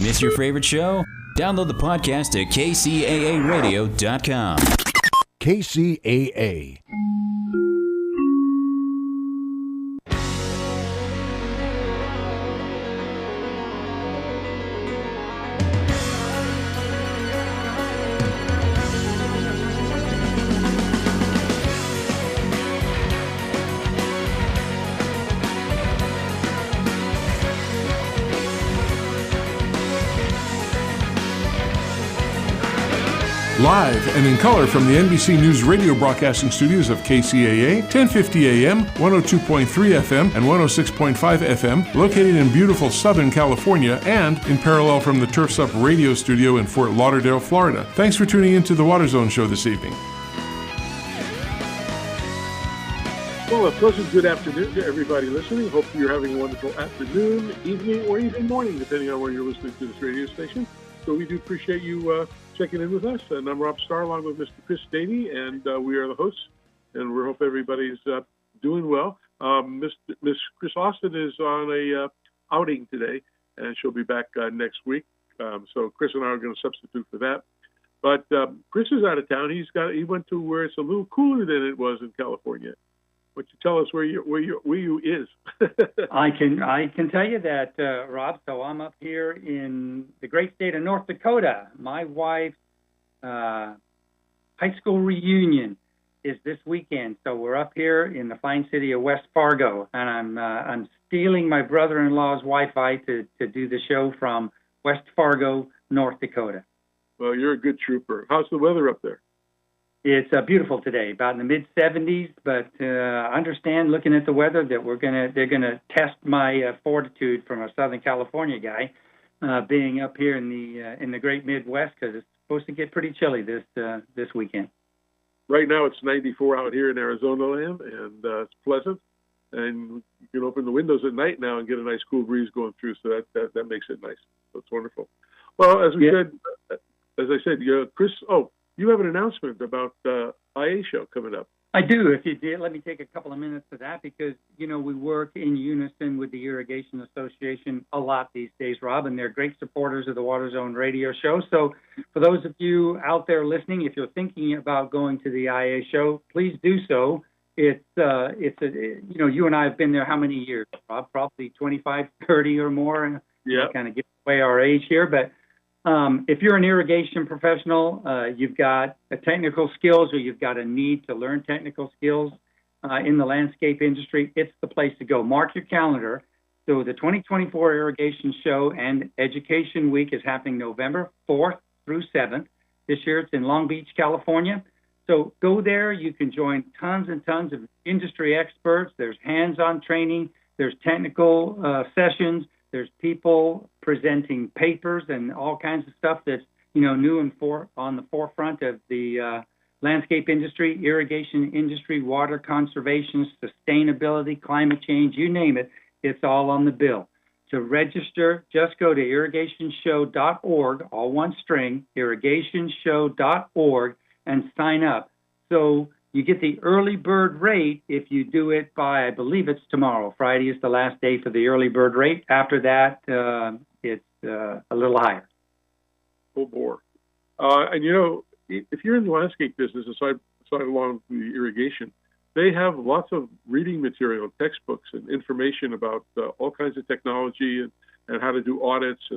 Miss your favorite show? Download the podcast at kcaaradio.com. KCAA. Live and in color from the NBC News radio broadcasting studios of KCAA, 1050 AM, 102.3 FM, and 106.5 FM, located in beautiful Southern California, and in parallel from the Turf's Up radio studio in Fort Lauderdale, Florida. Thanks for tuning in to the Water Zone show this evening. Well, a pleasant good afternoon to everybody listening. Hope you're having a wonderful afternoon, evening, or even morning, depending on where you're listening to this radio station. So we do appreciate you checking in with us. And I'm Rob Starr along with Mr. Chris Daney, and we are the hosts. And we hope everybody's doing well. Miss Chris Austin is on a outing today, and she'll be back next week. So Chris and I are going to substitute for that. But Chris is out of town. He went to where it's a little cooler than it was in California. Why don't you tell us where you is? I can tell you that, Rob. So I'm up here in the great state of North Dakota. My wife's high school reunion is this weekend, so we're up here in the fine city of West Fargo, and I'm stealing my brother-in-law's Wi-Fi to do the show from West Fargo, North Dakota. Well, you're a good trooper. How's the weather up there? It's beautiful today, about in the mid-70s, but I understand, looking at the weather, that they're gonna test my fortitude from a Southern California guy, being up here in the great Midwest, because it's supposed to get pretty chilly this weekend. Right now it's 94 out here in Arizona land, and it's pleasant, and you can open the windows at night now and get a nice cool breeze going through, so that makes it nice. So it's wonderful. Well, as I said, Chris. Oh. You have an announcement about IA show coming up. I do. If you did, let me take a couple of minutes for that, because, we work in unison with the Irrigation Association a lot these days, Rob, and they're great supporters of the Water Zone radio show. So for those of you out there listening, if you're thinking about going to the IA show, please do so. You and I have been there how many years, Rob? Probably 25, 30 or more. Yeah. Kind of give away our age here, but if you're an irrigation professional, you've got technical skills, or you've got a need to learn technical skills in the landscape industry, it's the place to go. Mark your calendar. So the 2024 Irrigation Show and Education Week is happening November 4th through 7th. This year it's in Long Beach, California. So go there. You can join tons and tons of industry experts. There's hands-on training. There's technical sessions. There's people presenting papers and all kinds of stuff that's, new and on the forefront of the landscape industry, irrigation industry, water conservation, sustainability, climate change, you name it, it's all on the bill. To register, just go to irrigationshow.org, all one string, irrigationshow.org, and sign up. So you get the early bird rate if you do it by, I believe it's tomorrow. Friday is the last day for the early bird rate. After that, it's a little higher. Full bore. And if you're in the landscape business, aside along the irrigation, they have lots of reading material, textbooks, and information about all kinds of technology and how to do audits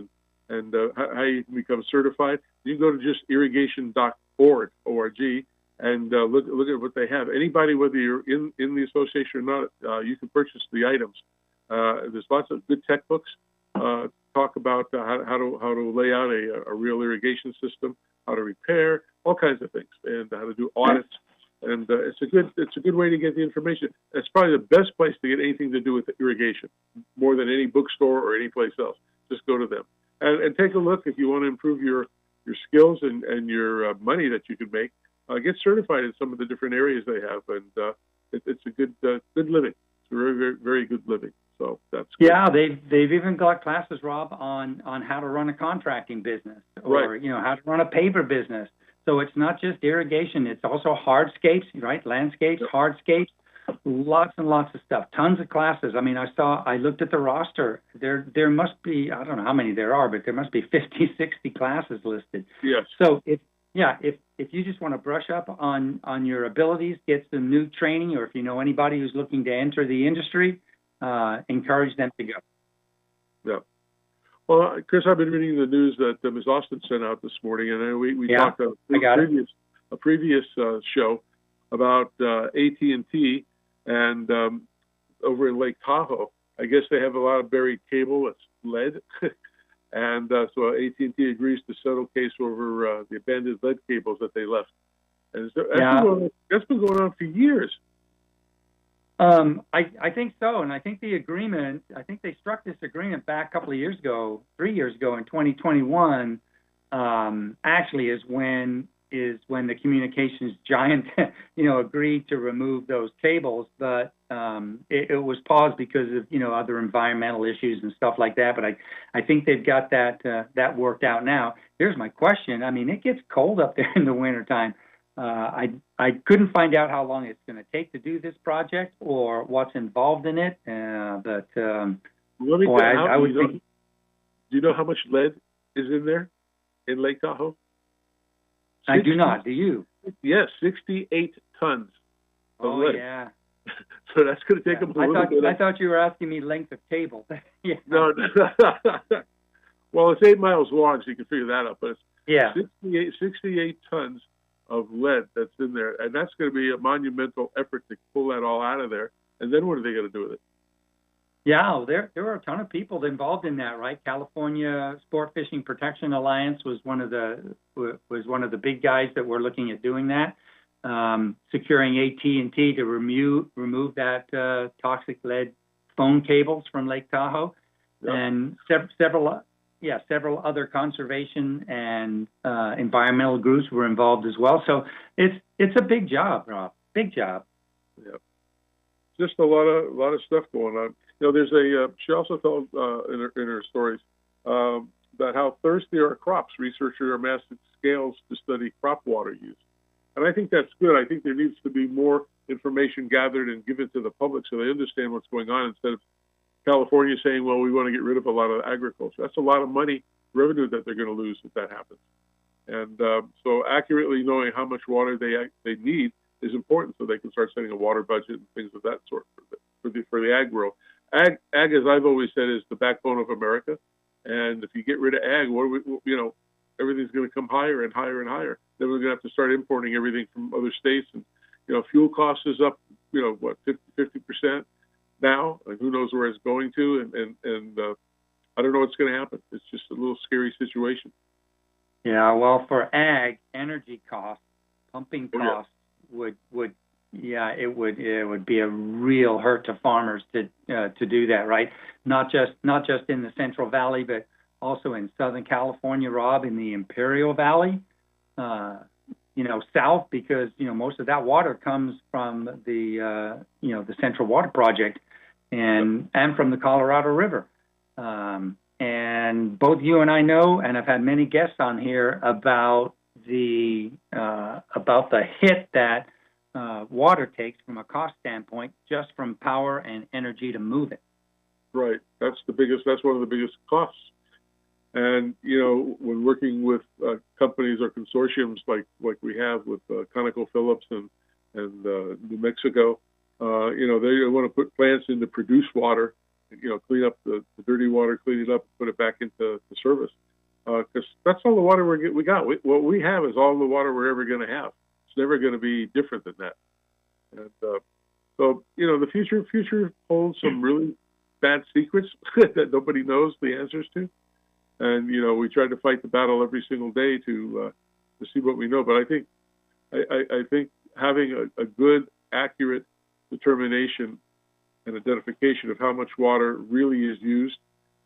and how you can become certified. You can go to just irrigation.org, O-R-G, and look at what they have. Anybody, whether you're in the association or not, you can purchase the items. There's lots of good tech books. Talk about how to lay out a real irrigation system, how to repair, all kinds of things, and how to do audits. And it's a good way to get the information. It's probably the best place to get anything to do with irrigation, more than any bookstore or any place else. Just go to them and take a look if you want to improve your skills and your money that you can make. Get certified in some of the different areas they have, and it's a good living. It's a very, very, very good living. So that's good. Yeah, they've even got classes, Rob, on how to run a contracting business, or right. How to run a paver business. So it's not just irrigation; it's also hardscapes, right? Landscapes, yep. hardscapes, lots and lots of stuff, tons of classes. I mean, I looked at the roster. There must be, I don't know how many there are, but there must be 50, 60 classes listed. Yes. So if you just want to brush up on your abilities, get some new training, or if you know anybody who's looking to enter the industry, encourage them to go. Yeah. Well, Chris, I've been reading the news that Ms. Austin sent out this morning, and we talked on a previous show about AT&T and over in Lake Tahoe. I guess they have a lot of buried cable that's lead, and so AT&T agrees to settle case over the abandoned lead cables that they left. And that's been going on for years. I think so, and I think they struck this agreement back a couple of years ago, 3 years ago in 2021, actually is when the communications giant, agreed to remove those cables, but it was paused because of, other environmental issues and stuff like that, but I think they've got that worked out now. Here's my question. I mean, it gets cold up there in the wintertime. I couldn't find out how long it's going to take to do this project or what's involved in it, but I would think. Do you know how much lead is in there in Lake Tahoe? I do not. Do you? Yes, 68 tons of lead. Yeah. So that's going to take them a little bit. I thought you were asking me length of cable. Yeah. No. Well, it's 8 miles long, so you can figure that out. But it's 68 tons of lead that's in there, and that's going to be a monumental effort to pull that all out of there. And then what are they going to do with it? Yeah, there are a ton of people involved in that, right? California Sport Fishing Protection Alliance was one of the big guys that were looking at doing that, securing AT&T to remove that toxic lead phone cables from Lake Tahoe, and several other conservation and environmental groups were involved as well. So it's a big job, Rob. Big job. Yeah, just a lot of stuff going on. There's she also told in her stories about how thirsty are crops. Researchers are amassing scales to study crop water use. And I think that's good. I think there needs to be more information gathered and given to the public so they understand what's going on, instead of California saying, well, we want to get rid of a lot of agriculture. That's a lot of money, revenue that they're going to lose if that happens. And so accurately knowing how much water they need is important, so they can start setting a water budget and things of that sort for the ag world. Ag, as I've always said, is the backbone of America. And if you get rid of ag, everything's going to come higher and higher and higher. Then we're going to have to start importing everything from other states. And, fuel costs is up, 50% now. And who knows where it's going to. And I don't know what's going to happen. It's just a little scary situation. Yeah, well, for ag, energy costs, pumping costs would be a real hurt to farmers to do that, right? Not just in the Central Valley, but also in Southern California, Rob, in the Imperial Valley, south, because most of that water comes from the Central Water Project and from the Colorado River. And both you and I know, and I've had many guests on here about the hit that water takes from a cost standpoint, just from power and energy to move it. Right. That's one of the biggest costs. And, when working with companies or consortiums like we have with ConocoPhillips and New Mexico, they want to put plants in to produce water, clean up the dirty water, clean it up, put it back into the service. Because that's all the water we got. What we have is all the water we're ever going to have. It's never going to be different than that. And so, the future holds some really bad secrets that nobody knows the answers to. And, we try to fight the battle every single day to see what we know. But I think having a good, accurate determination and identification of how much water really is used,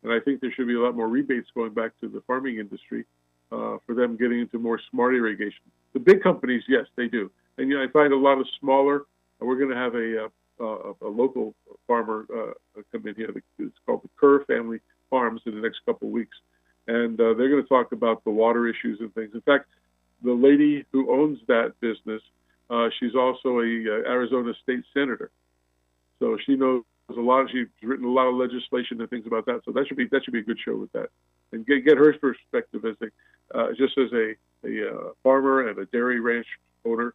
and I think there should be a lot more rebates going back to the farming industry for them getting into more smart irrigation. The big companies, yes, they do. And, I find a lot of smaller, we're going to have a local farmer come in here. It's called the Kerr Family Farms in the next couple of weeks. And they're going to talk about the water issues and things. In fact, the lady who owns that business, she's also a Arizona state senator. So she knows a lot. She's written a lot of legislation and things about that. So that should be a good show with that, and get her perspective as just as a farmer and a dairy ranch owner.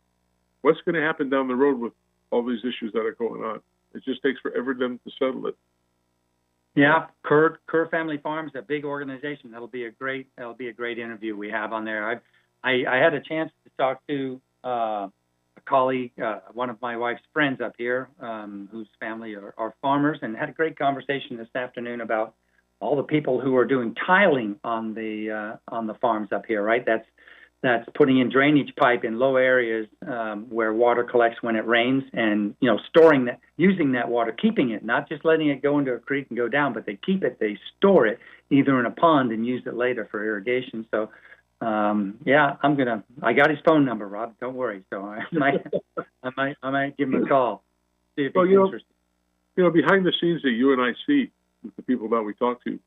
What's going to happen down the road with all these issues that are going on? It just takes forever them to settle it. Yeah, Kerr Family Farms, a big organization. That'll be a great interview we have on there. I had a chance to talk to a colleague, one of my wife's friends up here, whose family are farmers, and had a great conversation this afternoon about all the people who are doing tiling on the farms up here. Right, that's putting in drainage pipe in low areas where water collects when it rains, and storing that, using that water, keeping it, not just letting it go into a creek and go down, but they keep it, they store it either in a pond and use it later for irrigation. So I got his phone number, Rob. Don't worry. So I might give him a call. See if he's interested. Behind the scenes that you and I see with the people that we talk to,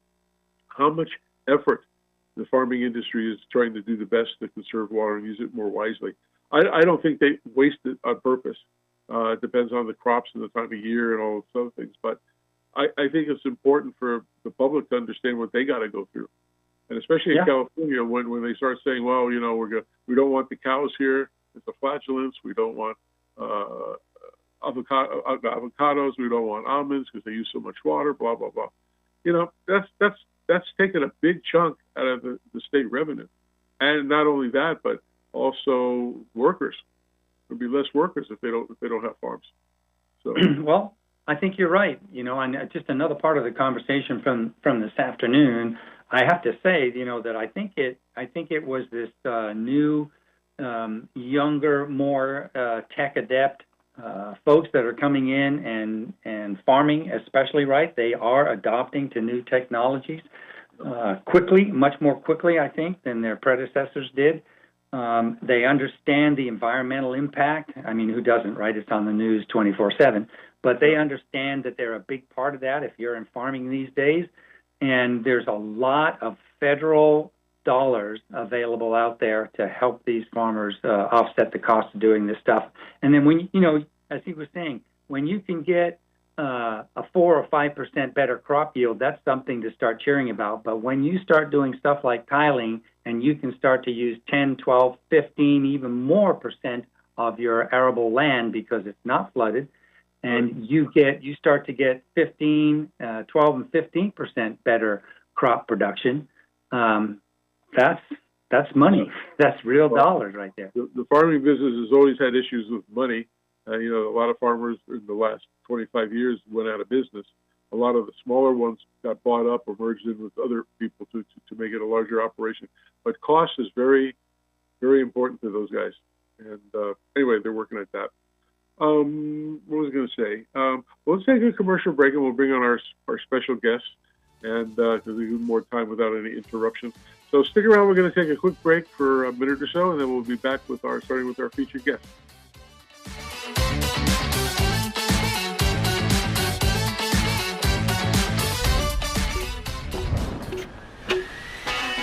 how much effort the farming industry is trying to do the best to conserve water and use it more wisely. I don't think they waste it on purpose. It depends on the crops and the time of year and all those other things. But I think it's important for the public to understand what they got to go through. And especially in California, when they start saying, well, we don't want the cows here. It's a flatulence. We don't want avocados. We don't want almonds because they use so much water, blah, blah, blah. That's taken a big chunk out of the state revenue. And not only that, but also workers. There'll be less workers if they don't have farms. So well, I think you're right. And just another part of the conversation from this afternoon, I have to say, that I think it was this new, younger, more tech adept folks that are coming in and farming, especially, right? They are adopting to new technologies quickly, much more quickly, I think, than their predecessors did. They understand the environmental impact. I mean, who doesn't, right? It's on the news 24/7. But they understand that they're a big part of that if you're in farming these days. And there's a lot of federal dollars available out there to help these farmers offset the cost of doing this stuff. And then when, as he was saying, when you can get a 4 or 5% better crop yield, that's something to start cheering about. But when you start doing stuff like tiling and you can start to use 10, 12, 15, even more percent of your arable land because it's not flooded, and you start to get 12 and 15% better crop production. That's money. That's real dollars right there. The farming business has always had issues with money. A lot of farmers in the last 25 years went out of business. A lot of the smaller ones got bought up or merged in with other people to make it a larger operation. But cost is very, very important to those guys. And anyway, they're working at that. What was I going to say? Let's take a commercial break and we'll bring on our special guest, and because we have more time without any interruption. So stick around. We're going to take a quick break for a minute or so, and then we'll be back starting with our featured guest.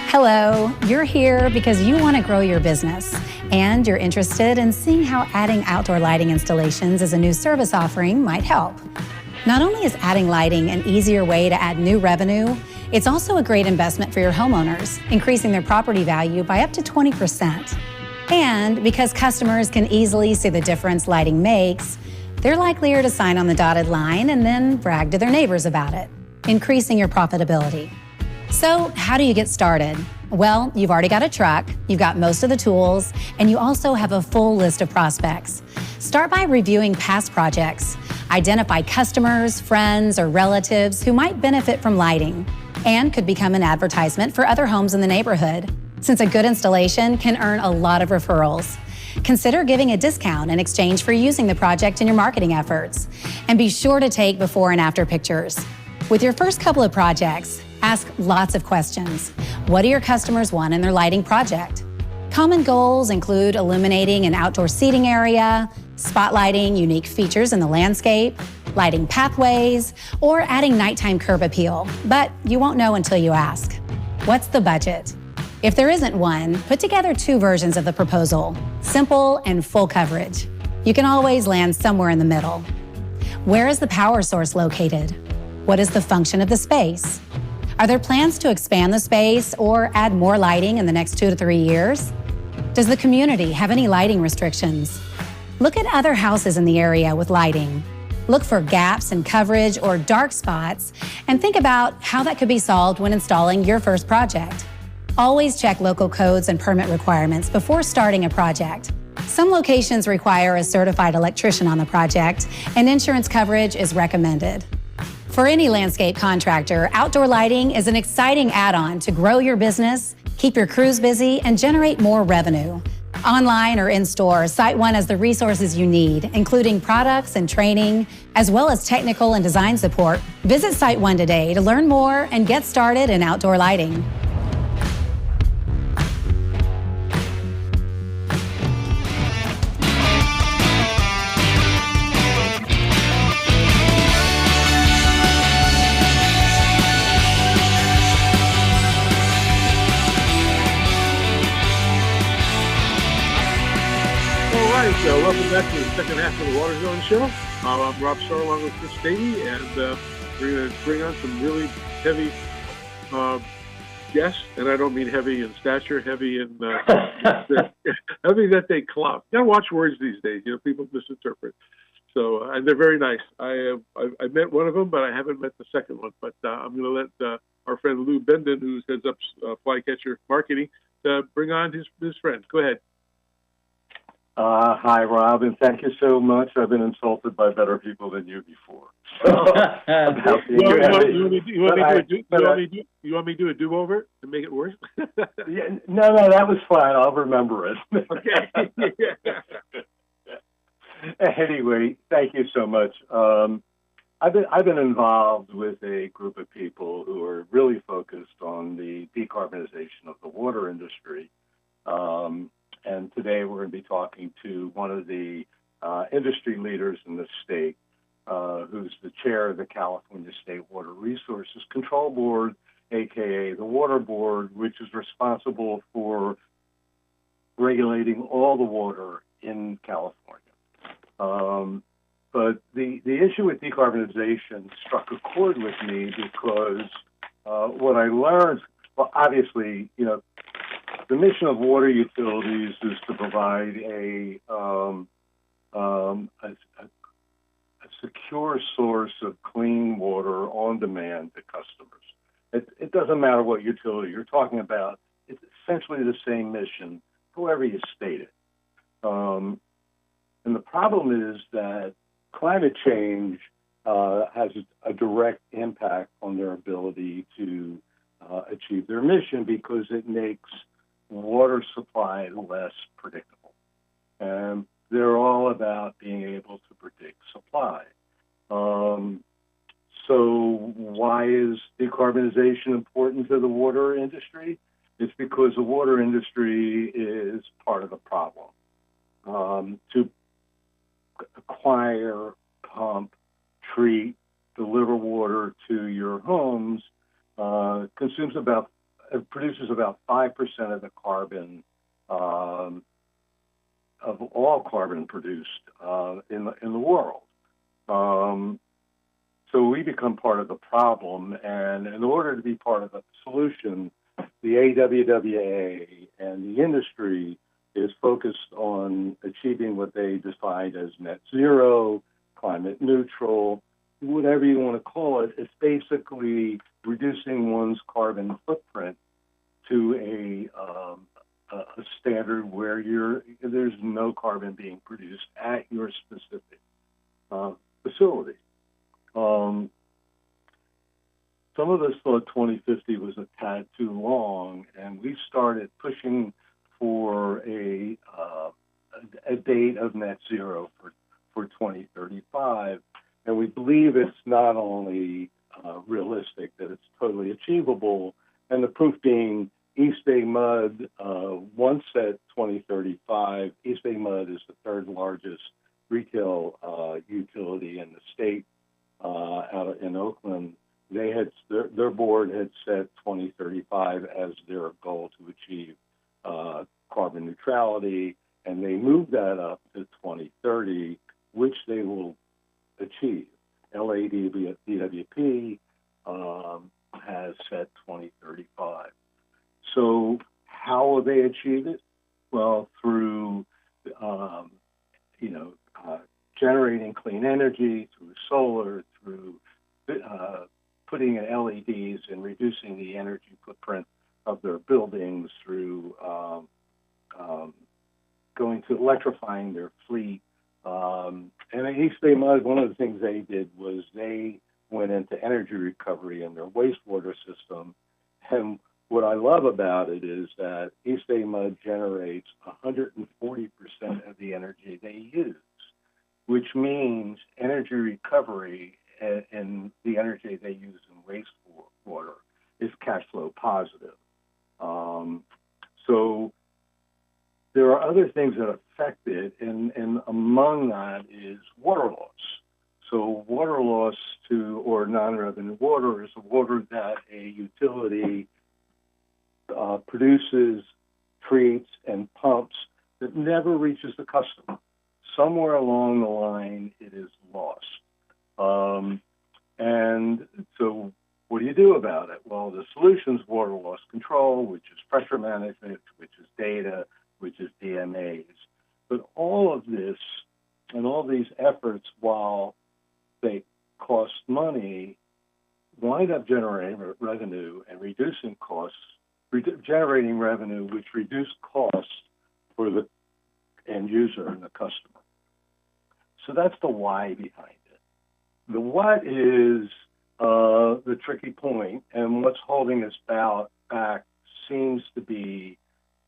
Hello, you're here because you want to grow your business and you're interested in seeing how adding outdoor lighting installations as a new service offering might help. Not only is adding lighting an easier way to add new revenue, it's also a great investment for your homeowners, increasing their property value by up to 20%. And because customers can easily see the difference lighting makes, they're likelier to sign on the dotted line and then brag to their neighbors about it, increasing your profitability. So how do you get started? Well, you've already got a truck, you've got most of the tools, and you also have a full list of prospects. Start by reviewing past projects. Identify customers, friends, or relatives who might benefit from lighting and could become an advertisement for other homes in the neighborhood, since a good installation can earn a lot of referrals. Consider giving a discount in exchange for using the project in your marketing efforts. And be sure to take before and after pictures. With your first couple of projects, ask lots of questions. What do your customers want in their lighting project? Common goals include illuminating an outdoor seating area, spotlighting unique features in the landscape, lighting pathways, or adding nighttime curb appeal. But you won't know until you ask. What's the budget? If there isn't one, put together 2 versions of the proposal, simple and full coverage. You can always land somewhere in the middle. Where is the power source located? What is the function of the space? Are there plans to expand the space or add more lighting in the next 2 to 3 years? Does the community have any lighting restrictions? Look at other houses in the area with lighting. Look for gaps in coverage or dark spots and think about how that could be solved when installing your first project. Always check local codes and permit requirements before starting a project. Some locations require a certified electrician on the project, and insurance coverage is recommended. For any landscape contractor, outdoor lighting is an exciting add-on to grow your business, keep your crews busy, and generate more revenue. Online or in-store, SiteOne has the resources you need, including products and training, as well as technical and design support. Visit SiteOne today to learn more and get started in outdoor lighting. Welcome back to the second half of the Water Zone Show. I'm Rob Starr along with Chris Stady, and we're going to bring on some really heavy guests, and I don't mean heavy in stature, heavy in heavy that they club. You got to watch words these days. People misinterpret. So, and they're very nice. I met one of them, but I haven't met the second one. But I'm going to let our friend Lou Benden, who heads up Flycatcher Marketing, bring on his friend. Go ahead. Hi, Rob, and thank you so much. I've been insulted by better people than you before. You want me to do a do-over and make it worse? No, that was fine. I'll remember it. Okay. Anyway, thank you so much. I've been involved with a group of people who are really focused on the decarbonization of the water industry. And today we're going to be talking to one of the industry leaders in the state, who's the chair of the California State Water Resources Control Board, aka the Water Board, which is responsible for regulating all the water in California. But the issue with decarbonization struck a chord with me because what I learned, well, obviously, the mission of water utilities is to provide a secure source of clean water on demand to customers. It doesn't matter what utility you're talking about. It's essentially the same mission, however you state it. And the problem is that climate change has a direct impact on their ability to achieve their mission because it makes water supply less predictable. And they're all about being able to predict supply. So why is decarbonization important to the water industry? It's because the water industry is part of the problem. To acquire, pump, treat, deliver water to your homes produces about 5% of the carbon, of all carbon produced in the world. So we become part of the problem, and in order to be part of the solution, the AWWA and the industry is focused on achieving what they define as net zero, climate neutral, whatever you want to call it. It's basically reducing one's carbon footprint to a standard where there's no carbon being produced at your specific facility. Some of us thought 2050 was a tad too long, and we started pushing for a date of net zero for 2035. And we believe it's not only realistic, that it's totally achievable, and the proof being East Bay Mud once said 2035. East Bay Mud is the third largest retail utility in the state out in Oakland. Their board had set 2035 as their goal to achieve carbon neutrality, and they moved that up to 2030, which they will achieve. LADWP has set 2035. So how will they achieve it? Well, through generating clean energy, through solar, through putting in LEDs and reducing the energy footprint of their buildings, through going to electrifying their fleet. And at East Bay Mud, one of the things they did was they went into energy recovery in their wastewater system. And what I love about it is that East Bay Mud generates 140% of the energy they use, which means energy recovery and the energy they use in wastewater is cash flow positive. So there are other things that affect it, and among that is water loss. So water loss or non-revenue water is water that a utility produces, treats, and pumps that never reaches the customer. Somewhere along the line, it is lost. And so what do you do about it? Well, the solution is water loss control, which is pressure management, which is data, which is DMAs. But all of this and all these efforts, while they cost money, wind up generating revenue and reducing costs, generating revenue which reduce costs for the end user and the customer. So that's the why behind it. The what is the tricky point, and what's holding us back seems to be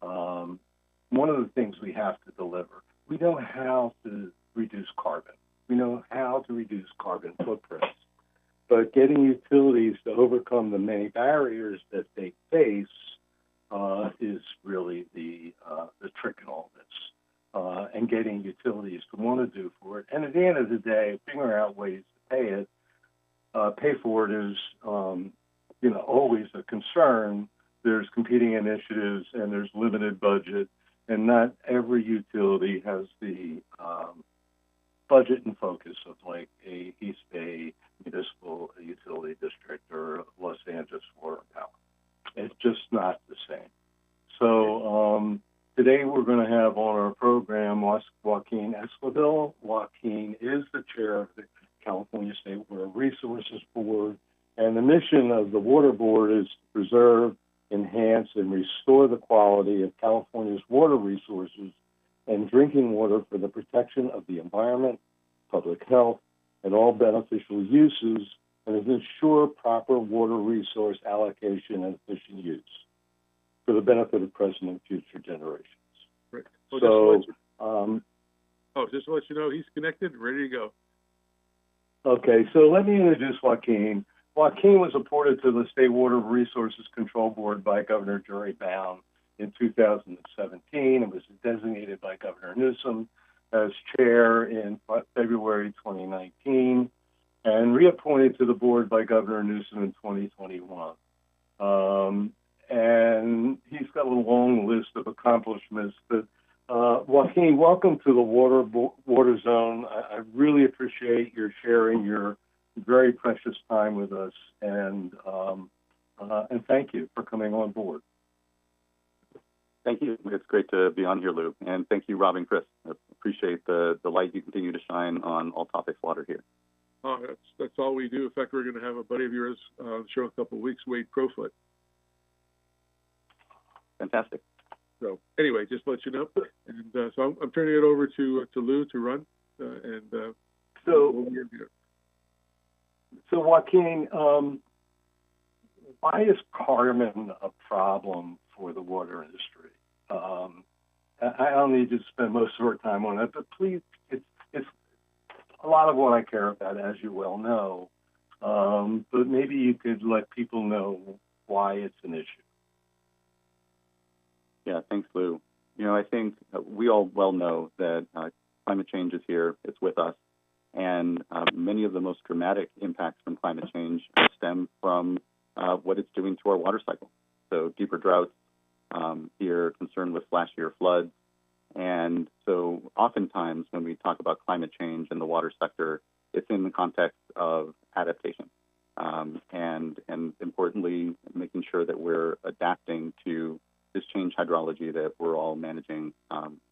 one of the things we have to deliver. We know how to reduce carbon. We know how to reduce carbon footprints. But getting utilities to overcome the many barriers that they face is really the trick in all this, and getting utilities to want to do for it. And at the end of the day, figuring out ways to pay for it is, always a concern. There's competing initiatives, and there's limited budget, and not every utility has the budget and focus of like a East Bay Municipal Utility District or Los Angeles Water and Power. It's just not the same. So today we're going to have on our program Joaquin Esquivel. Joaquin is the chair of the California State Water Resources Board, and the mission of the Water Board is to preserve, enhance, and restore the quality of California's water resources and drinking water for the protection of the environment, public health, and all beneficial uses, and to ensure proper water resource allocation and efficient use for the benefit of present and future generations. Right. Well, just to let you know, he's connected and ready to go. Okay, so let me introduce Joaquin. Joaquin was appointed to the State Water Resources Control Board by Governor Jerry Brown in 2017 and was designated by Governor Newsom as chair in February 2019 and reappointed to the board by Governor Newsom in 2021. And he's got a long list of accomplishments. But Joaquin, welcome to the Water Zone. I really appreciate your sharing your very precious time with us, and thank you for coming on board. Thank you. It's great to be on here, Lou. And thank you, Rob and Chris. I appreciate the light you continue to shine on all topics water here. Oh, that's all we do. In fact, we're going to have a buddy of yours on the show in a couple of weeks, Wade Crowfoot. Fantastic. So anyway, just to let you know. And so I'm turning it over to Lou to run. So Joaquin, why is carbon a problem for the water industry? I don't need to spend most of our time on it, but please, it's a lot of what I care about, as you well know. But maybe you could let people know why it's an issue. Yeah, thanks, Lou. I think we all well know that climate change is here. It's with us. And many of the most dramatic impacts from climate change stem from what it's doing to our water cycle. So deeper droughts, here concerned with flashier floods. And so oftentimes when we talk about climate change in the water sector, it's in the context of adaptation, and importantly, making sure that we're adapting to this change hydrology that we're all managing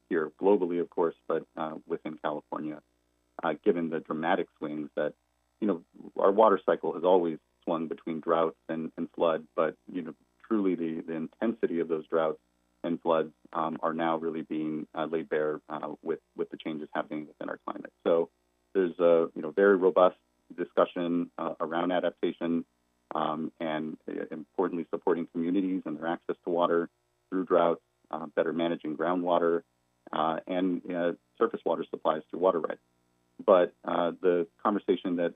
here globally, of course, but within California, given the dramatic swings that, our water cycle has always swung between droughts and flood, but, truly the intensity of those droughts and floods are now really being laid bare with the changes happening within our climate. So there's a, very robust discussion around adaptation and importantly supporting communities and their access to water through droughts, better managing groundwater, and surface water supplies through water rights. But the conversation that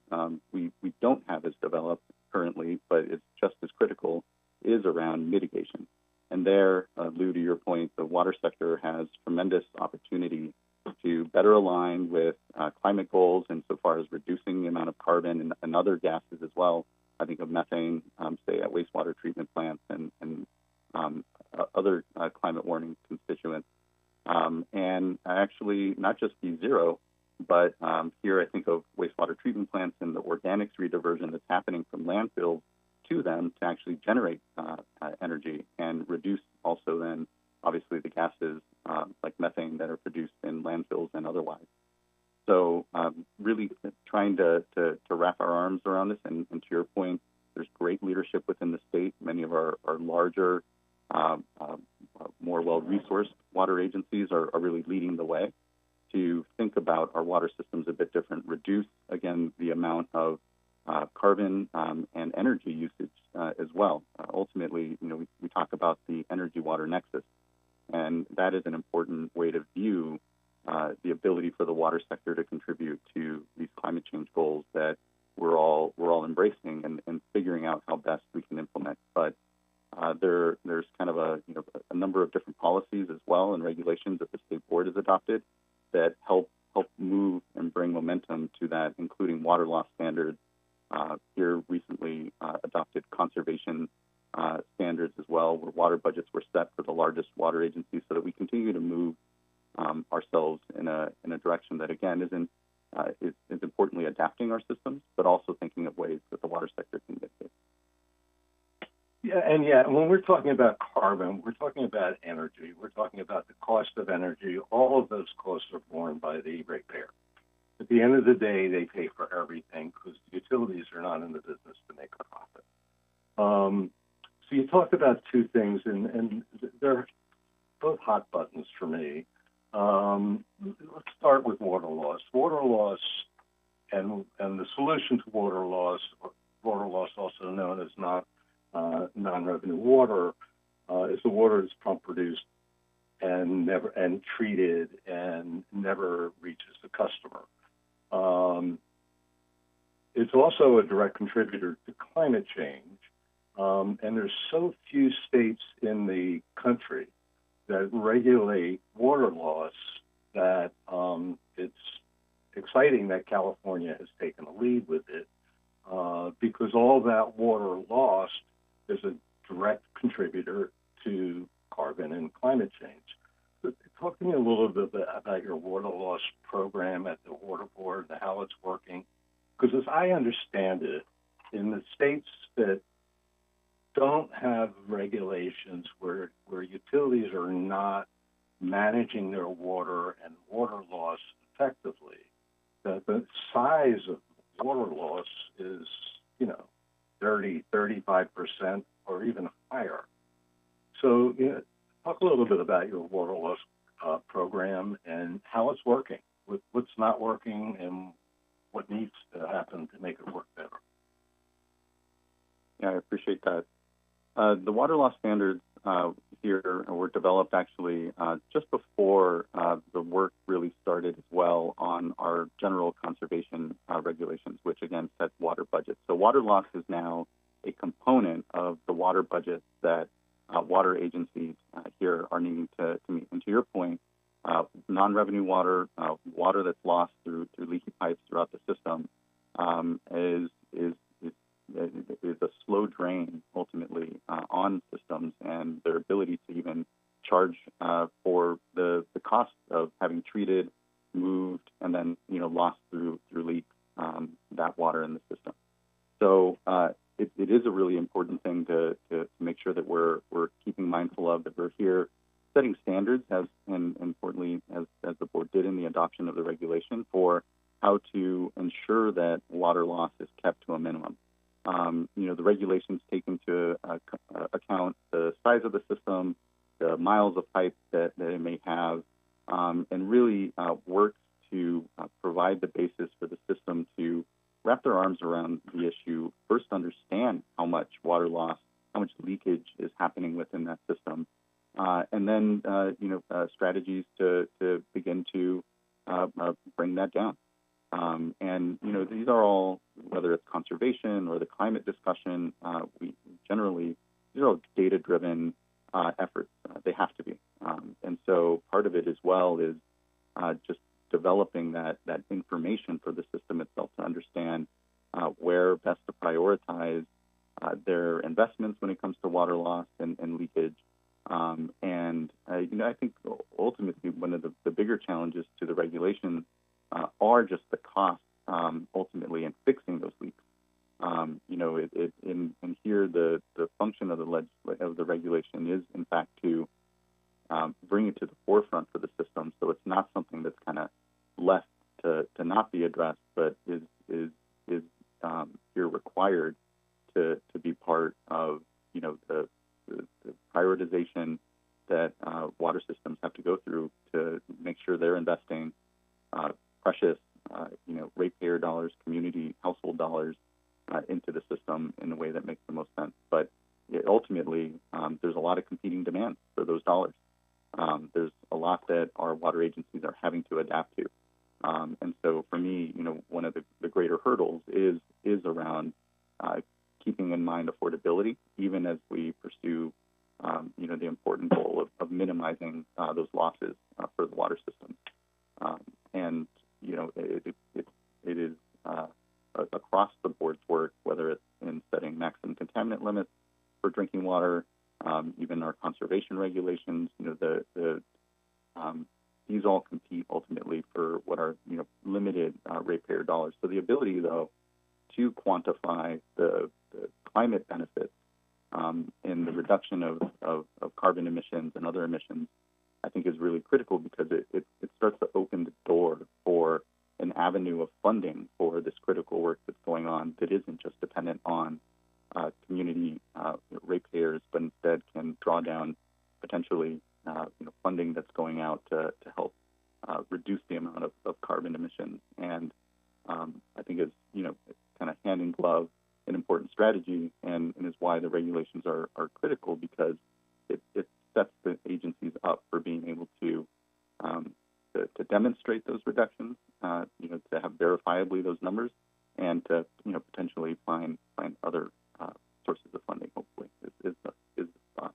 we don't have as developed currently, but it's just as critical, is around mitigation. And there, Lou, to your point, the water sector has tremendous opportunity to better align with climate goals insofar as reducing the amount of carbon and other gases as well. I think of methane, say, at wastewater treatment plants and other climate warning constituents. And actually not just be zero, but here I think of wastewater treatment plants and the organics rediversion that's happening from landfills to them to actually generate energy and reduce also then obviously the gases like methane that are produced in landfills and otherwise. So really trying to wrap our arms around this, and to your point, there's great leadership within the state. Many of our larger, more well-resourced water agencies are really leading the way to think about our water systems a bit different, reduce, again, the amount of carbon and energy usage as well. Ultimately, we talk about the energy-water nexus, and that is an important way to view the ability for the water sector to contribute to these climate change goals that we're all embracing and figuring out how best we can implement. But there's kind of a number of different policies as well and regulations that the state board has adopted that help move and bring momentum to that, including water loss standards. Here recently adopted conservation standards as well, where water budgets were set for the largest water agencies, so that we continue to move ourselves in a direction that again is importantly adapting our systems, but also thinking of ways that the water sector can mitigate. Yeah, when we're talking about carbon, we're talking about energy, we're talking about the cost of energy. All of those costs are borne by the ratepayer. At the end of the day, they pay for everything because the utilities are not in the business to make a profit. So you talked about two things, and they're both hot buttons for me. Let's start with water loss. Water loss and the solution to water loss also known as non-revenue water, is the water that's pump produced and treated and never reaches the customer. It's also a direct contributor to climate change, and there's so few states in the country that regulate water loss that it's exciting that California has taken a lead with it, because all that water lost is a direct contributor to carbon and climate change. So talk to me a little bit about your water loss program at the Water Board and how it's working. Because as I understand it, in the states that don't have regulations where utilities are not managing their water and water loss effectively, that the size of water loss is, 30, 35%, or even higher. So talk a little bit about your water loss program and how it's working, what's not working, and what needs to happen to make it work better. Yeah, I appreciate that. The water loss standards here were developed actually just before the work really started as well on our general conservation regulations, which again set water budgets. So water loss is now a component of the water budgets that water agencies here are needing to meet. And to your point, non-revenue water, water that's lost through leaky pipes throughout the system, is a slow drain ultimately on systems and their ability to even charge for the cost of having treated, moved, and then lost through leaks that water in the system. So it is a really important thing to make sure that we're keeping mindful of, that we're here setting standards, and importantly, as the board did in the adoption of the regulation, for how to ensure that water loss is kept to a minimum. The regulations take into account the size of the system, the miles of pipe that it may have, and really works to provide the basis for the system to wrap their arms around the issue, first understand how much water loss, how much leakage is happening within that system, and then strategies to begin to bring that down. And these are all, whether it's conservation or the climate discussion, we generally, these are all data-driven efforts. They have to be. And so part of it as well is just developing that information for the system itself to understand where best to prioritize their investments when it comes to water loss and leakage. I think ultimately one of the bigger challenges to the regulation are just the cost ultimately in fixing those leaks. And here the function of the regulation is in fact to bring it to the forefront for the system, so it's not something that's kind of left to not be addressed, but is here required to be part of the prioritization that water systems have to go through to make sure they're investing precious ratepayer dollars, community household dollars into the system in a way that makes the most sense. But ultimately, there's a lot of competing demands for those dollars. There's a lot that our water agencies are having to adapt to. And so for me, one of the greater hurdles is around keeping in mind affordability, even as we pursue, the important goal of minimizing those losses for the water system. And it is across the board's work, whether it's in setting maximum contaminant limits for drinking water, even our conservation regulations. These all compete ultimately for what are limited ratepayer dollars. So the ability, though, to quantify the climate benefits in the reduction of carbon emissions and other emissions, I think is really critical, because it starts to open the door for an avenue of funding for this critical work that's going on that isn't just dependent on community ratepayers, but instead can draw down potentially funding that's going out to help reduce the amount of carbon emissions. And I think it's kind of hand in glove an important strategy, and is why the regulations are critical, because it sets the agencies up for being able to demonstrate those reductions, to have verifiably those numbers, and to potentially find other sources of funding. Hopefully, is the thought.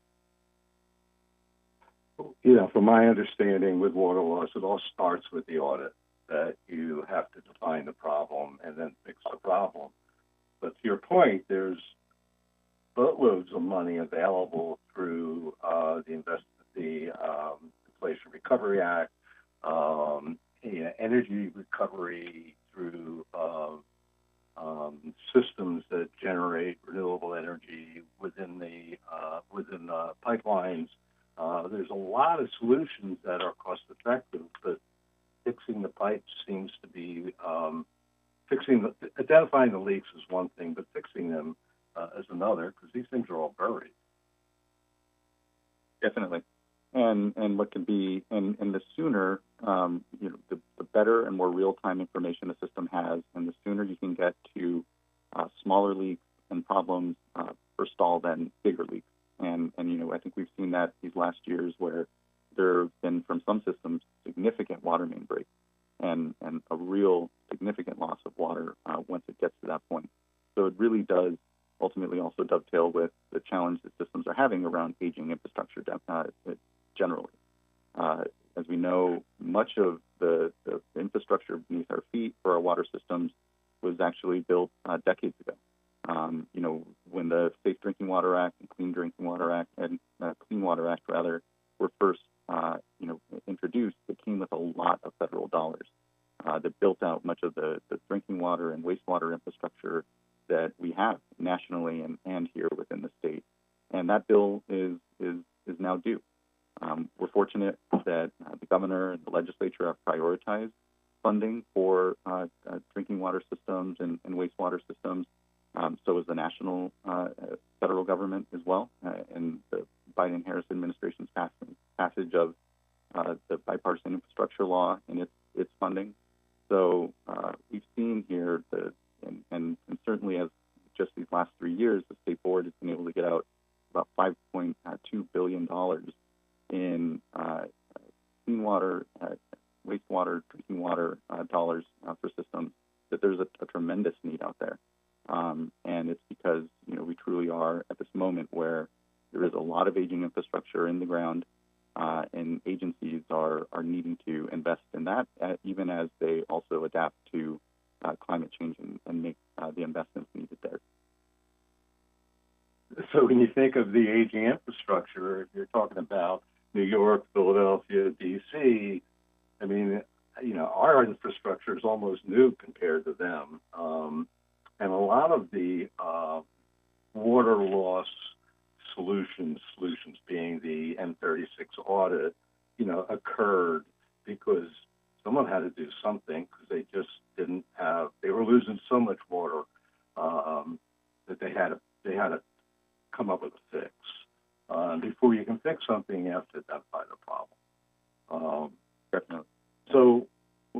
From my understanding with water loss, it all starts with the audit, that you have to define the problem and then fix the problem. But to your point, there's boatloads of money available through the Inflation Recovery Act, energy recovery through systems that generate renewable energy within the pipelines. There's a lot of solutions that are cost effective, but fixing the pipes seems to be identifying the leaks is one thing, but fixing them is another, because these things are all buried. Definitely. And what can be, and the sooner, the better and more real-time information the system has, and the sooner you can get to smaller leaks and problems forestall than bigger leaks. And I think we've seen that these last years, where there have been, from some systems, significant water main breaks and a real significant loss of water once it gets to that point. So it really does ultimately also dovetail with the challenge that systems are having around aging infrastructure generally. As we know, much of the infrastructure beneath our feet for our water systems was actually built decades ago. When the Safe Drinking Water Act and Clean Drinking Water Act and Clean Water Act were first introduced, it came with a lot of federal dollars that built out much of the drinking water and water infrastructure that we have nationally and here within the state. And that bill is now due. We're fortunate that the governor and the legislature have prioritized funding for drinking water systems and wastewater systems. So is the national federal government as well. And the Biden-Harris administration's passage of the bipartisan infrastructure law and its funding. So we've seen here and certainly as just these last 3 years, the state board has been able to get out about $5.2 billion in clean water, wastewater, drinking water dollars for systems, that there's a tremendous need out there. And it's because, we truly are at this moment where there is a lot of aging infrastructure in the ground, and agencies are needing to invest in that, even as they also adapt to climate change and make the investments needed there. So when you think of the aging infrastructure, if you're talking about New York, Philadelphia, D.C., I mean, our infrastructure is almost new compared to them. And a lot of the water loss solutions being the M36 audit, occurred because someone had to do something because they just didn't have, they were losing so much water that they had to come up with a fix. Before you can fix something, you have to identify the problem. Definitely. So,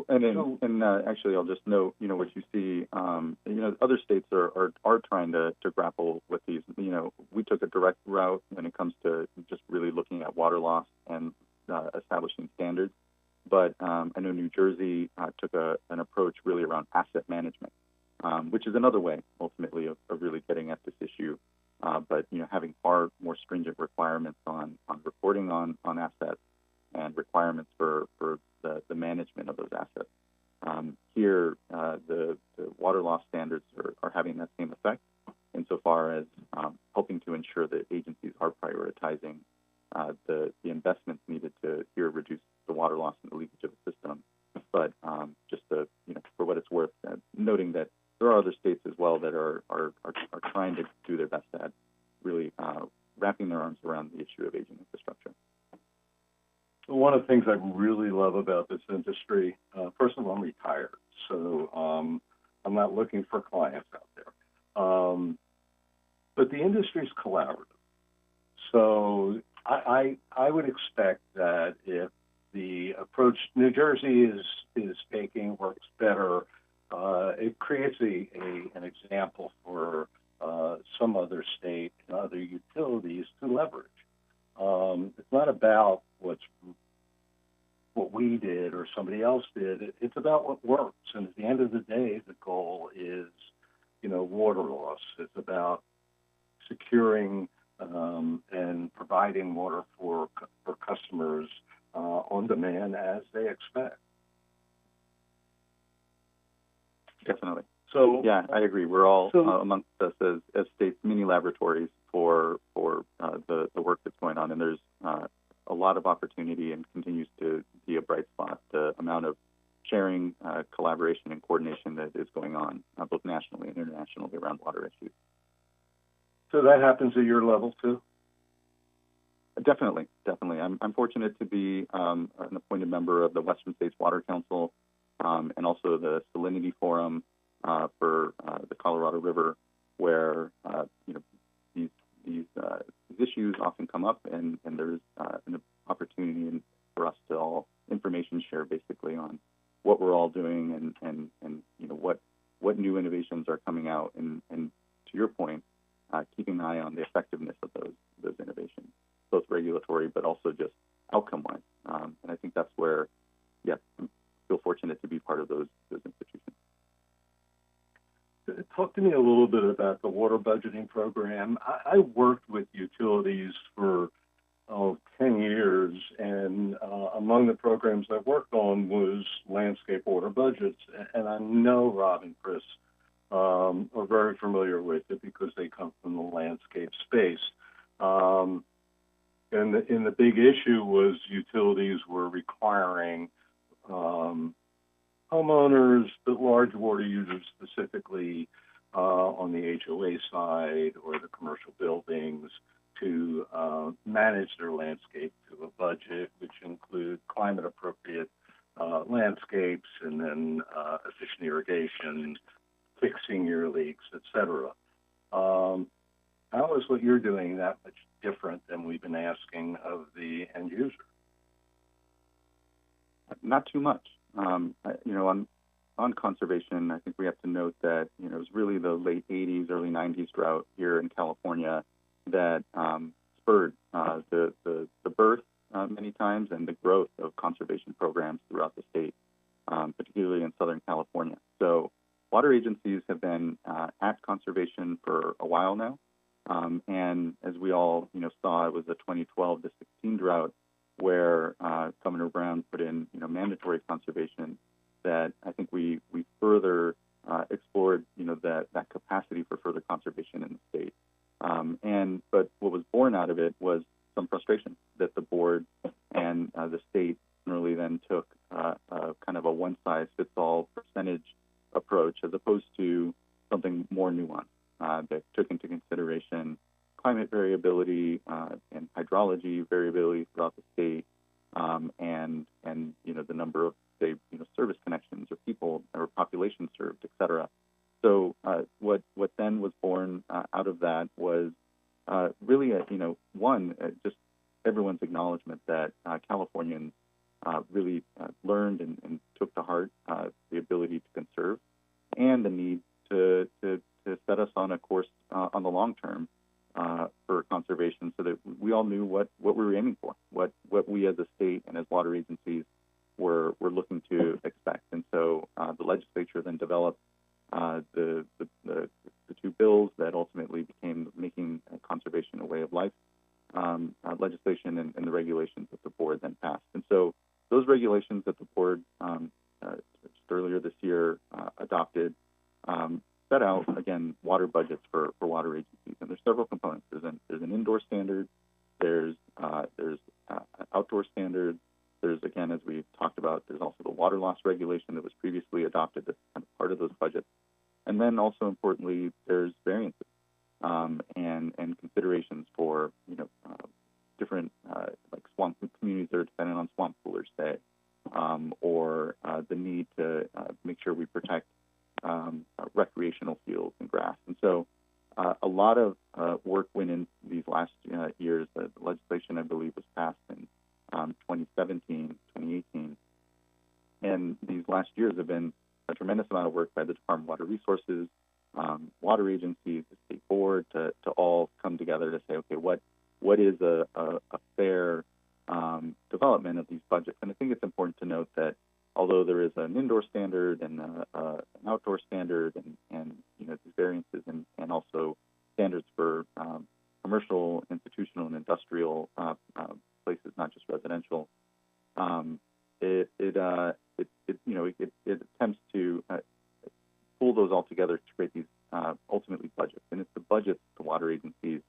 actually, I'll just note, what you see, other states are trying to grapple with these. We took a direct route when it comes to just really looking at water loss and establishing standards. But I know New Jersey took an approach really around asset management, which is another way, ultimately, of really getting at this issue. But having far more stringent requirements on reporting on assets and requirements for the management of those assets. Here, the water loss standards are having that same effect insofar as helping to ensure that agencies are prioritizing the investments needed to here reduce the water loss and the leakage of the system. But just to, for what it's worth, noting that there are other states as well that are trying to do their best at really wrapping their arms around the issue of aging infrastructure. One of the things I really love about this industry, first of all, I'm retired, so I'm not looking for clients out there. But the industry is collaborative. So I would expect that if the approach New Jersey is taking works better, it creates an example for some other state and other utilities to leverage. It's not about what we did or somebody else did. It's about what works. And at the end of the day, the goal is, water loss. It's about securing and providing water for customers on demand as they expect. Definitely. So yeah, I agree. We're all amongst us as states, mini laboratories for the work that's going on, and there's a lot of opportunity and continues to be a bright spot. The amount of sharing, collaboration, and coordination that is going on both nationally and internationally around water issues. So that happens at your level too? Definitely. I'm fortunate to be an appointed member of the Western States Water Council and also the Salinity Forum for the Colorado River, where these issues often come up, and there's an opportunity for us to all information share basically on what we're all doing and what new innovations are coming out, and to your point, keeping an eye on the effectiveness of those innovations, both regulatory but also just outcome-wise. And I think that's where, I feel fortunate to be part of those institutions. Talk to me a little bit about the water budgeting program. I worked with utilities for 10 years, and among the programs I worked on was landscape water budgets. And I know Rob and Chris are very familiar with it because they come from the landscape space. And the big issue was utilities were requiring homeowners, but large water users specifically on the HOA side or the commercial buildings to manage their landscape to a budget, which include climate appropriate landscapes and then efficient irrigation, fixing your leaks, etc. How is what you're doing that much different than we've been asking of the end user? Not too much. On conservation, I think we have to note that it was really the late 80s, early 90s drought here in California that spurred the birth many times and the growth of conservation programs throughout the state, particularly in Southern California. So water agencies have been at conservation for a while now. And as we all saw, it was the 2012 to 16 drought where Governor Brown put in mandatory conservation that I think we further explored that capacity for further conservation in the state. But what was born out of it was some frustration that the board and the state really then took kind of a one-size-fits-all percentage approach as opposed to something more nuanced that took into consideration climate variability and hydrology variability throughout the state, and the number of service connections or people or population served, et cetera. So what then was born out of that was really just everyone's acknowledgement that Californians really learned and took to heart the ability to conserve and the need to set us on a course on the long term for conservation, so that we all knew what we were aiming for, what we as a state and as water agencies were looking to expect. And so the legislature then developed the two bills that ultimately became making conservation a way of life legislation and the regulations that the board then passed. And so those regulations that the board just earlier this year adopted set out, again, water budgets for water agencies. And there's several components. There's an indoor standard, there's outdoor standard, there's, again, as we talked about, there's also the water loss regulation that was previously adopted that's kind of part of those budgets. And then also importantly, there's variances and considerations for different like swamp communities that are dependent on swamp coolers, say, or the need to make sure we protect recreational fields and grass. And so a lot of work went in these last years. The legislation, I believe, was passed in 2017, 2018. And these last years have been a tremendous amount of work by the Department of Water Resources, water agencies, the state board, to all come together to say, okay, what is a fair development of these budgets? And I think it's important to note that although there is an indoor standard and an outdoor standard and these variances and also standards for commercial, institutional, and industrial places, not just residential, it attempts to pull those all together to create these ultimately budgets. And it's the budgets the water agencies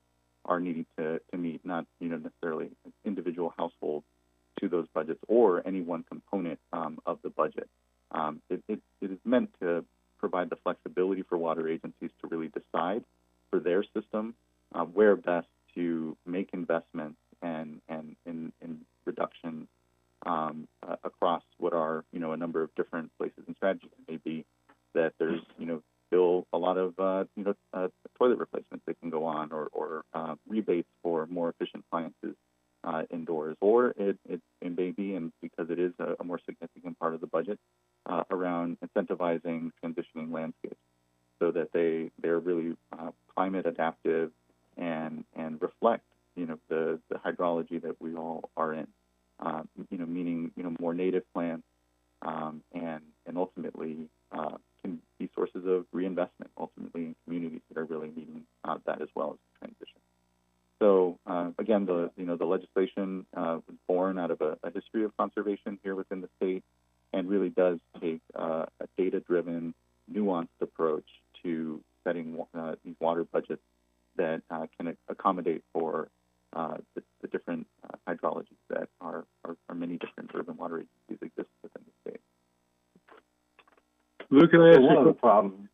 are needing to meet, not necessarily individual households to those budgets or any one component of the budget. It is meant to provide the flexibility for water agencies to really decide for their system where best to make investments and in reduction across what are a number of different places and strategies. It may be that there's still a lot of toilet replacements that can go on, or rebates for more efficient appliances indoors, or it may be, and because it is a more significant part of the budget, around incentivizing transitioning landscapes so that they're really climate adaptive and reflect the hydrology that we all are in, meaning more native plants and ultimately can be sources of reinvestment ultimately in communities that are really needing that as well as transition. So again, the legislation was born out of a history of conservation here within the state, and really does take a data-driven, nuanced approach to setting these water budgets that can accommodate for the different hydrologies that are many different urban water agencies exist within the state. Lou, can I ask one you of the problems?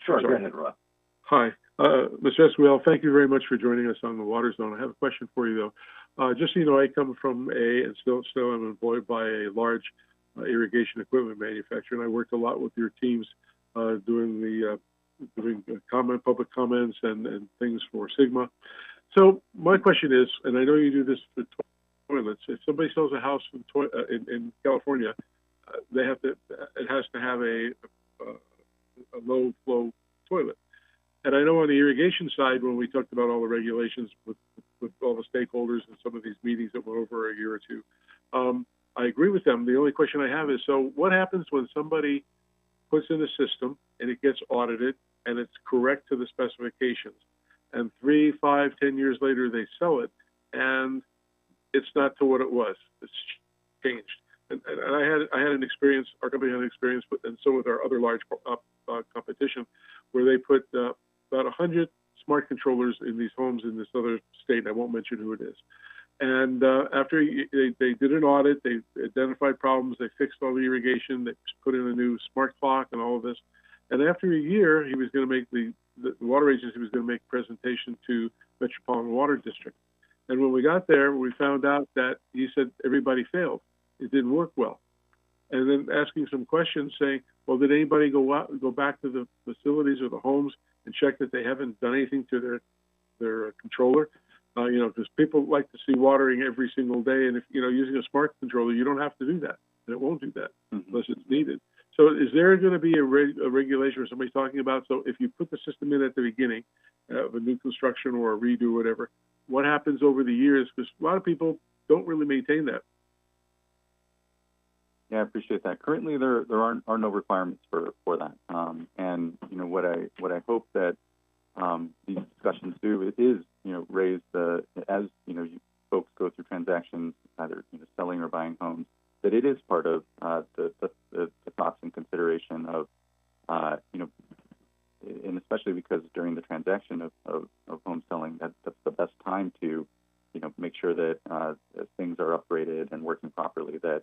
Sure, go Sorry. ahead, Rob. Hi, Mr. Esquivel, thank you very much for joining us on the Water Zone. I have a question for you, though. Just so you know, I come from and still am employed by a large irrigation equipment manufacturer, and I worked a lot with your teams doing public comments and things for Sigma. So my question is, and I know you do this for toilets, if somebody sells a house in California, it has to have a low flow toilet. And I know on the irrigation side, when we talked about all the regulations with all the stakeholders and some of these meetings that went over a year or two, I agree with them. The only question I have is, so what happens when somebody puts in a system and it gets audited and it's correct to the specifications, and 3, 5, 10 years later they sell it and it's not to what it was? It's changed. And I had an experience. Our company had an experience, and so with our other large competition, where they put about 100 smart controllers in these homes in this other state. I won't mention who it is. And after they did an audit, they identified problems, they fixed all the irrigation, they put in a new smart clock and all of this. And after a year, he was going to make the water agency was going to make a presentation to Metropolitan Water District. And when we got there, we found out that he said everybody failed. It didn't work well. And then asking some questions saying, well, did anybody go back to the facilities or the homes and check that they haven't done anything to their controller? Because people like to see watering every single day. And if, using a smart controller, you don't have to do that. And it won't do that unless it's needed. So is there going to be a regulation or somebody's talking about, so if you put the system in at the beginning of a new construction or a redo or whatever, what happens over the years? Because a lot of people don't really maintain that. Yeah, I appreciate that. Currently, there are no requirements for that. And what I hope that these discussions do is raise as you folks go through transactions, either selling or buying homes, that it is part of the thoughts and consideration of and especially because during the transaction of home selling, that's the best time to make sure that things are upgraded and working properly. That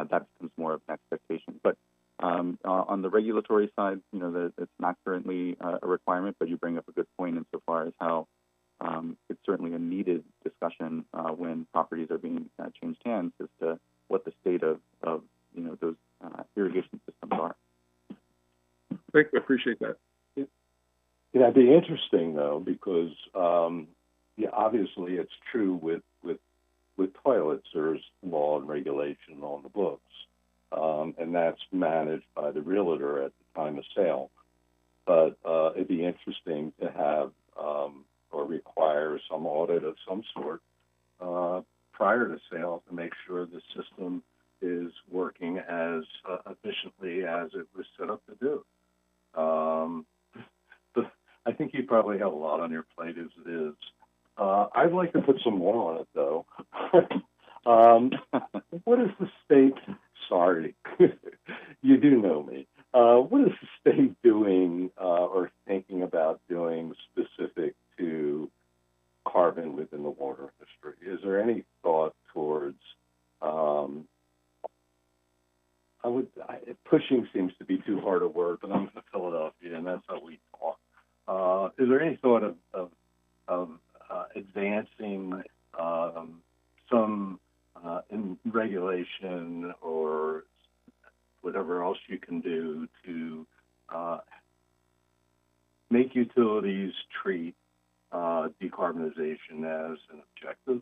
becomes more of an expectation. But on the regulatory side, it's not currently a requirement, but you bring up a good point insofar as how it's certainly a needed discussion when properties are being changed hands as to what the state of those irrigation systems are. Thank you. I appreciate that. It'd be interesting, though, because obviously it's true with toilets. There's law and regulation on the books, and that's managed by the realtor at the time of sale. But it'd be interesting to have or require some audit of some sort prior to sale to make sure the system is working as efficiently as it was set up to do. I think you probably have a lot on your plate as it is. I'd like to put some more on it, though. What is the state? Sorry, you do know me. What is the state doing or thinking about doing specific to carbon within the water industry? Is there any thought towards pushing seems to be too hard a word, but I'm from Philadelphia, and that's how we talk. Is there any thought of advancing some in regulation or whatever else you can do to make utilities treat decarbonization as an objective?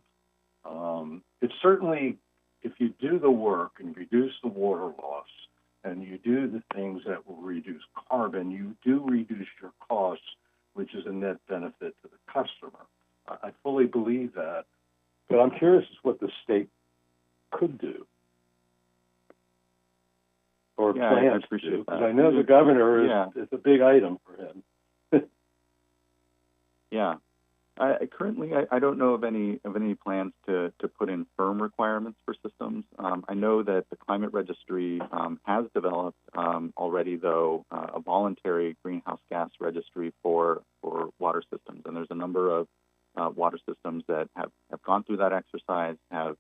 It's certainly, if you do the work and reduce the water loss and you do the things that will reduce carbon, you do reduce your costs, which is a net benefit to the customer. I fully believe that, but I'm curious as what the state could do or plans to do, because I know the governor is a big item for him. Yeah. Currently, I don't know of any plans to put in firm requirements for systems. I know that the Climate Registry has developed already, though, a voluntary greenhouse gas registry for water systems, and there's a number of water systems that have gone through that exercise, have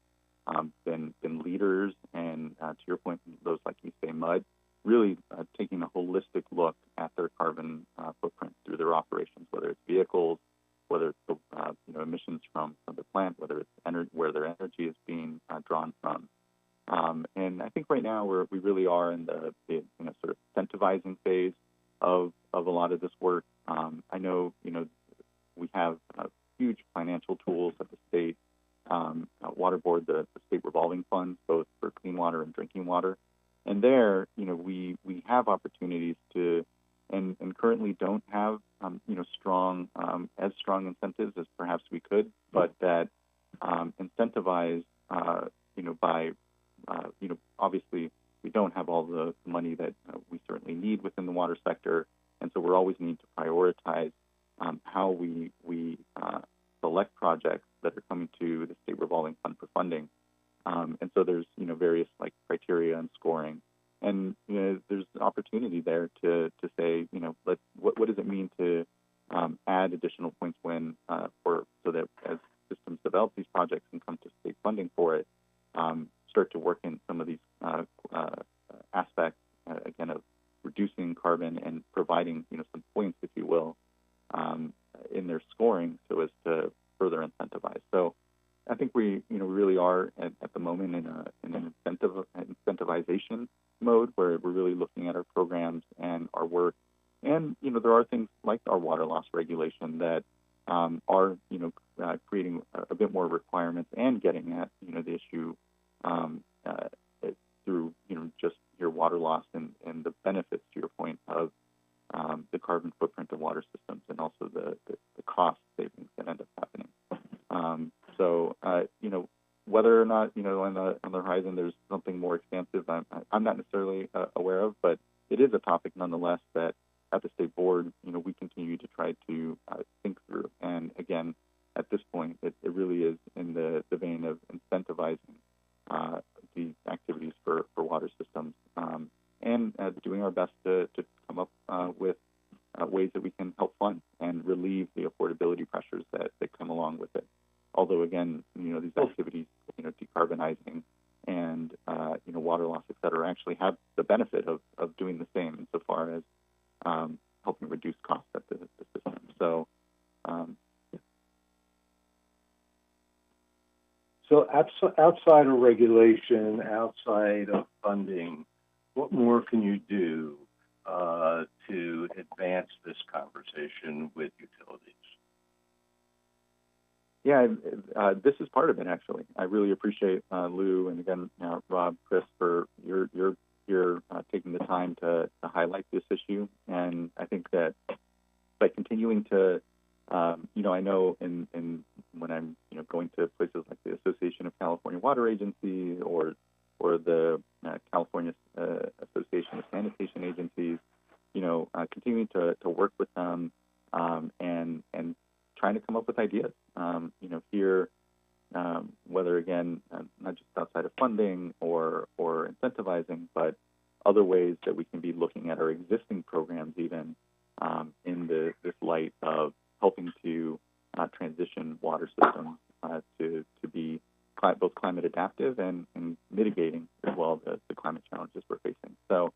been leaders, and to your point, those like East Bay Mud really taking a holistic look at their carbon footprint through their operations, whether it's vehicles, whether it's the emissions from the plant, whether it's where their energy is being drawn from. And I think right now we really are in the sort of incentivizing phase of a lot of this work. I know we have huge financial tools at the state water board, the state revolving funds, both for clean water and drinking water. And there, we have opportunities to, and currently don't have, as strong incentives as perhaps we could, but that incentivize, by, obviously we don't have all the money that we certainly need within the water sector, and so we're always need to prioritize how we select projects that are coming to the state revolving fund for funding. And so there's, various criteria and scoring. And, there's an opportunity there to say, what does it mean to add additional points when, so that as systems develop these projects and come to state funding for it, start to work in some of these aspects, again, of reducing carbon and providing, some points, if you will, in their scoring so as to further incentivize. So I think we really are at the moment in an incentivization mode where we're really looking at our programs and our work. And, there are things like our water loss regulation that are, creating a bit more requirements and getting at, the issue through, just your water loss and the benefits, to your point, of the carbon footprint of water systems and also the cost savings that end up happening. So, whether or not, on the horizon there's something more expansive, I'm not necessarily aware of, but it is a topic nonetheless that at the state board, we continue to try to think through. And again, at this point, it really is in the vein of incentivizing these activities for water systems and doing our best to come up with ways that we can help fund and relieve the affordability pressures that come along with it. Although, again, these activities, decarbonizing and, water loss, et cetera, actually have the benefit of doing the same insofar as helping reduce costs at the system. So, So outside of regulation, outside of funding, what more can you do to advance this conversation with utilities? Yeah, this is part of it, actually. I really appreciate Lou and, again, Rob, Chris, for your taking the time to highlight this issue. And I think that by continuing to, I know in when I'm, going to places like the Association of California Water Agencies or the California Association of Sanitation Agencies, continuing to work with them and trying to come up with ideas. Here, whether again, not just outside of funding or incentivizing, but other ways that we can be looking at our existing programs, even in this light of helping to transition water systems to be both climate adaptive and mitigating as well the climate challenges we're facing. So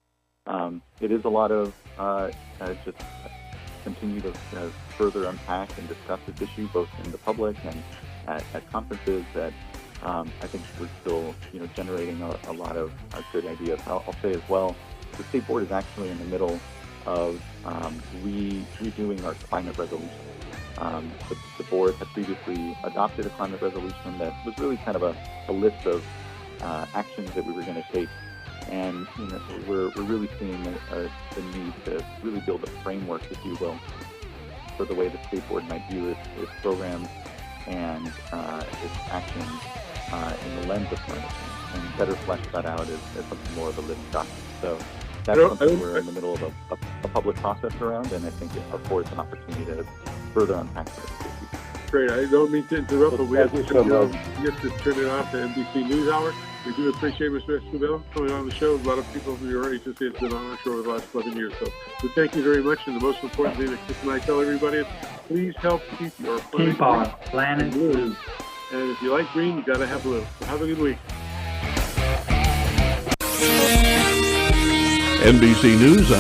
it is a lot of just continue to further unpack and discuss this issue both in the public and at conferences that I think we're still generating a lot of good ideas. I'll say as well, the state board is actually in the middle of redoing our climate resolution. The board had previously adopted a climate resolution that was really kind of a list of actions that we were going to take. And we're really seeing the need to really build a framework, if you will, for the way the state board might view its programs and its actions in the lens of climate change, and better flesh that out as something more of a living document. So that's something we're in the middle of a public process around, and I think it affords an opportunity to further unpack those issues. Great. I don't mean to interrupt, but we have to turn it off to NBC NewsHour. We do appreciate Mr. Escobedo coming on the show. A lot of people from your agency have been on our show over the last 11 years. So thank you very much. And the most important thing that Chris and I tell everybody is please help keep your planet blue. And if you like green, you got to have blue. So have a good week. NBC News